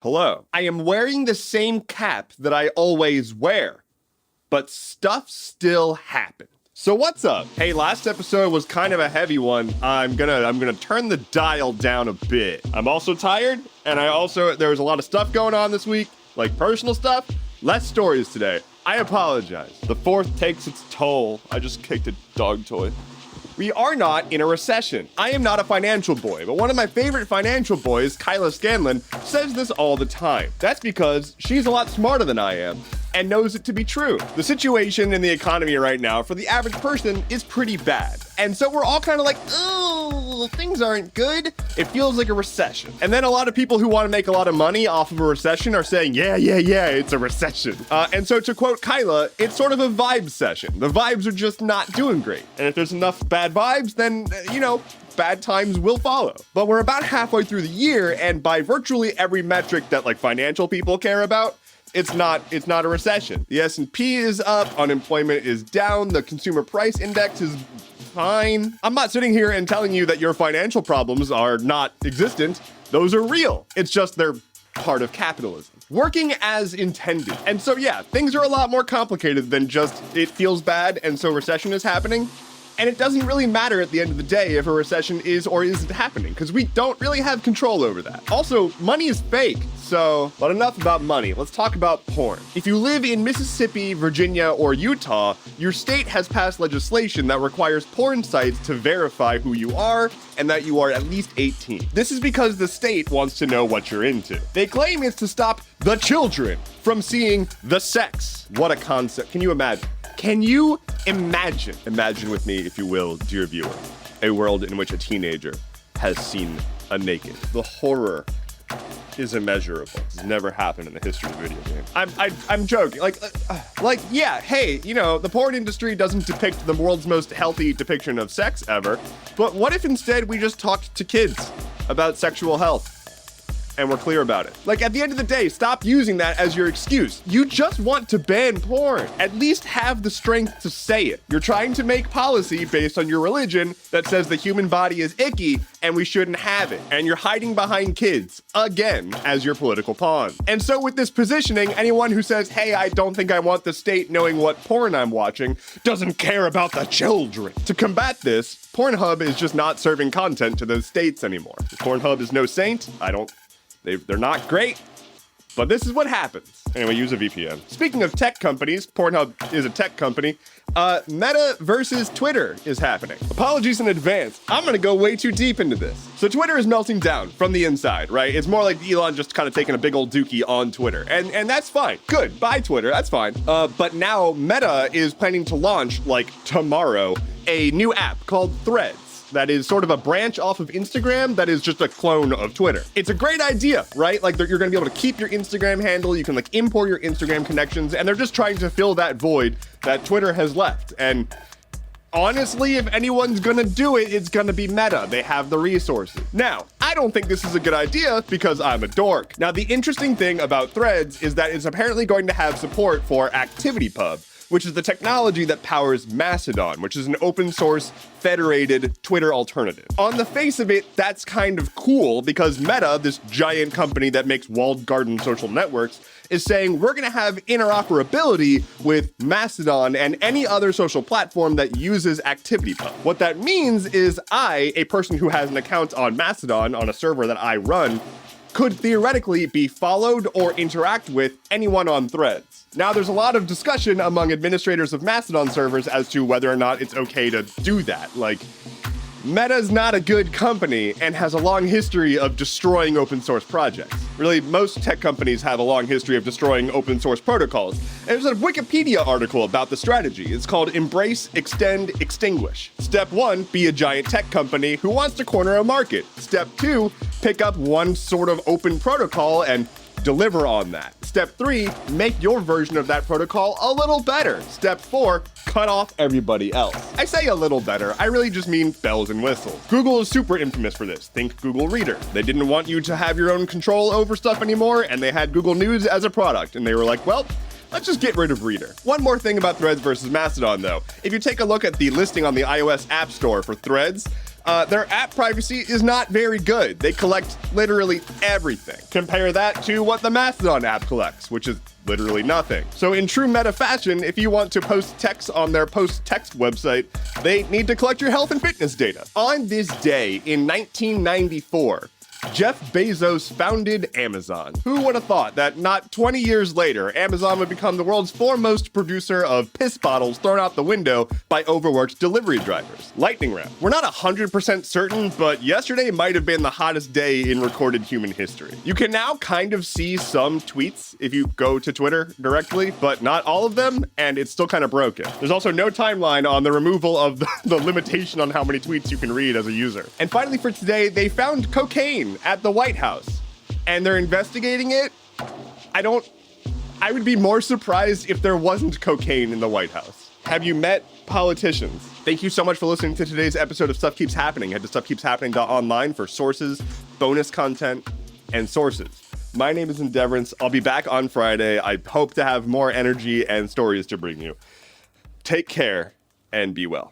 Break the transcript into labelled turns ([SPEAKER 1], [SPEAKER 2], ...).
[SPEAKER 1] Hello. I am wearing the same cap that I always wear, but stuff still happened. So what's up? Hey, last episode was kind of a heavy one. I'm gonna turn the dial down a bit. I'm also tired, and there was a lot of stuff going on this week, like personal stuff. Less stories today. I apologize. The fourth takes its toll. I just kicked a dog toy. We are not in a recession. I am not a financial boy, but one of my favorite financial boys, Kyla Scanlon, says this all the time. That's because she's a lot smarter than I am and knows it to be true. The situation in the economy right now for the average person is pretty bad. And so we're all kind of like, oh, things aren't good. It feels like a recession. And then a lot of people who want to make a lot of money off of a recession are saying, yeah, it's a recession. And so to quote Kyla, it's sort of a vibe session. The vibes are just not doing great. And if there's enough bad vibes, then, bad times will follow. But we're about halfway through the year, and by virtually every metric that financial people care about, it's not a recession. The S&P is up, unemployment is down, the consumer price index is fine. I'm not sitting here and telling you that your financial problems are not existent. Those are real. It's just they're part of capitalism. Working as intended. And so things are a lot more complicated than just it feels bad and so recession is happening. And it doesn't really matter at the end of the day if a recession is or isn't happening, because we don't really have control over that. Also, money is fake. But enough about money. Let's talk about porn. If you live in Mississippi, Virginia, or Utah, your state has passed legislation that requires porn sites to verify who you are and that you are at least 18. This is because the state wants to know what you're into. They claim it's to stop the children from seeing the sex. What a concept. Can you imagine? Can you imagine? Imagine with me, if you will, dear viewer, a world in which a teenager has seen a naked. The horror is immeasurable. It's never happened in the history of video games. I'm joking. The porn industry doesn't depict the world's most healthy depiction of sex ever. But what if instead we just talked to kids about sexual health? And we're clear about it. At the end of the day, stop using that as your excuse. You just want to ban porn. At least have the strength to say it. You're trying to make policy based on your religion that says the human body is icky and we shouldn't have it. And you're hiding behind kids, again, as your political pawn. And so with this positioning, anyone who says, hey, I don't think I want the state knowing what porn I'm watching, doesn't care about the children. To combat this, Pornhub is just not serving content to those states anymore. Pornhub is no saint. They're not great, but this is what happens. Anyway, use a VPN. Speaking of tech companies, Pornhub is a tech company. Meta versus Twitter is happening. Apologies in advance. I'm gonna go way too deep into this. So Twitter is melting down from the inside, right? It's more like Elon just kind of taking a big old dookie on Twitter. And that's fine. Good. Bye, Twitter. That's fine. But now Meta is planning to launch, tomorrow, a new app called Threads. That is sort of a branch off of Instagram that is just a clone of Twitter. It's a great idea, right? You're gonna be able to keep your Instagram handle, you can import your Instagram connections, and they're just trying to fill that void that Twitter has left. And honestly, if anyone's gonna do it, it's gonna be Meta. They have the resources. Now, I don't think this is a good idea because I'm a dork. Now, the interesting thing about Threads is that it's apparently going to have support for ActivityPub, which is the technology that powers Mastodon, which is an open source federated Twitter alternative. On the face of it, that's kind of cool because Meta, this giant company that makes walled garden social networks, is saying we're gonna have interoperability with Mastodon and any other social platform that uses ActivityPub. What that means is I, a person who has an account on Mastodon on a server that I run, could theoretically be followed or interact with anyone on Threads. Now, there's a lot of discussion among administrators of Mastodon servers as to whether or not it's okay to do that. Meta's not a good company and has a long history of destroying open source projects. Really, most tech companies have a long history of destroying open source protocols. And there's a Wikipedia article about the strategy. It's called Embrace, Extend, Extinguish. Step 1, be a giant tech company who wants to corner a market. Step 2, pick up one sort of open protocol and deliver on that. Step 3, make your version of that protocol a little better. Step 4, cut off everybody else. I say a little better, I really just mean bells and whistles. Google is super infamous for this. Think Google Reader. They didn't want you to have your own control over stuff anymore, and they had Google News as a product, and they were like, well, let's just get rid of Reader. One more thing about Threads versus Mastodon, though. If you take a look at the listing on the iOS App Store for Threads, their app privacy is not very good. They collect literally everything. Compare that to what the Mastodon app collects, which is literally nothing. So in true Meta fashion, if you want to post text on their post text website, they need to collect your health and fitness data. On this day in 1994, Jeff Bezos founded Amazon. Who would have thought that not 20 years later, Amazon would become the world's foremost producer of piss bottles thrown out the window by overworked delivery drivers? Lightning round. We're not 100% certain, but yesterday might have been the hottest day in recorded human history. You can now kind of see some tweets if you go to Twitter directly, but not all of them, and it's still kind of broken. There's also no timeline on the removal of the limitation on how many tweets you can read as a user. And finally for today, they found cocaine at the White House, and they're investigating it. I would be more surprised if there wasn't cocaine in the White House. Have you met politicians? Thank you so much for listening to today's episode of Stuff Keeps Happening. Head to stuffkeepshappening.online for sources, bonus content, and sources. My name is Endeavorance. I'll be back on Friday. I hope to have more energy and stories to bring you. Take care and be well.